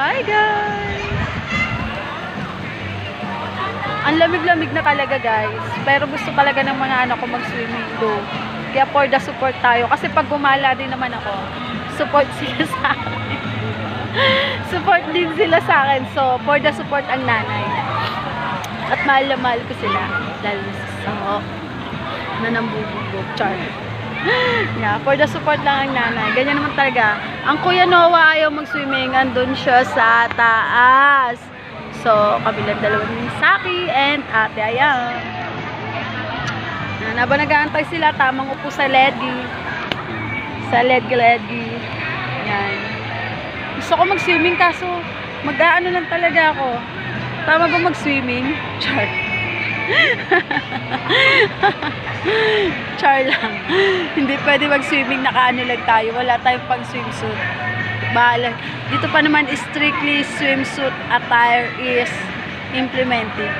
Hi guys! Ang lamig-lamig na talaga guys. Pero gusto talaga ng mga anak ko mag-swimming do. Kaya for the support tayo. Kasi pag gumala din naman ako, support sila sa akin. Support din sila sa akin. So, for the support ang nanay. At mahal na mahal ko sila. Dahil sa na nambubog. Char. Yeah, for the support lang ang nanay. Ganyan naman talaga. Ang Kuya Noah ayaw mag-swimming. Andun siya sa taas. So, kabilang dalawa ni Saki and Ate Ayang. Habang nag-aantay sila, tamang upo sa ledgi. Sa ledgi. Yan. Gusto ko mag-swimming kaso mag-aano lang talaga ako. Tama ba mag-swimming? Char. Char lang. Hindi pwede mag-swimming, nakaano lang tayo. Wala tayong pang swimsuit. Bahala. Dito pa naman strictly swimsuit attire is implemented.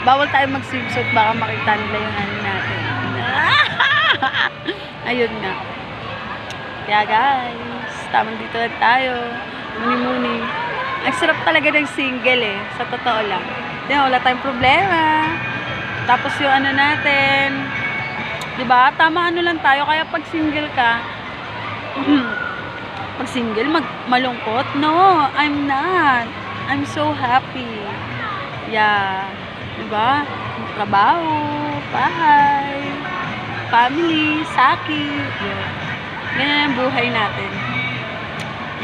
Bawal tayo mag-swimsuit, baka makita nila yung ano natin. Ayun nga. Kaya guys, tamang dito lang tayo. Muni-muni. Ang sarap talaga ng single eh. Sa totoo lang. Wala tayong problema. Tapos yung ano natin, diba? Tama ano lang tayo. Kaya pag single ka, pag single, malungkot? No, I'm not. I'm so happy. Yeah. Diba? Trabaho, bahay, family, Saki. Yeah. Ganyan ang buhay natin.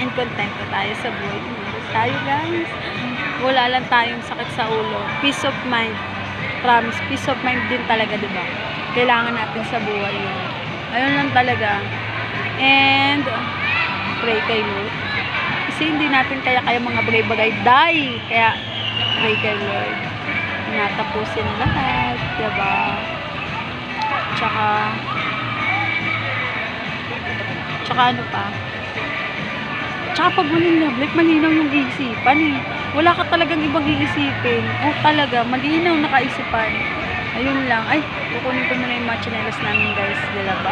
And content na tayo sa buhay. Tayo guys. Wala lang tayong sakit sa ulo. Peace of mind. Promise. Peace of mind din talaga, diba? Kailangan natin sa buhay yun. Ayun lang talaga. And pray kay Lord. Kasi hindi natin kaya mga bagay-bagay die. Kaya pray kay Lord. Natapusin lahat. Diba? Tsaka ano pa? Tsaka pag malinaw, malinaw yung iisipan eh. Wala ka talagang ibang iisipin. O talaga, malinaw na kaisipan. Ayun lang. Ay, kukunin ko muna yung mga chinelas namin guys. Dila ba?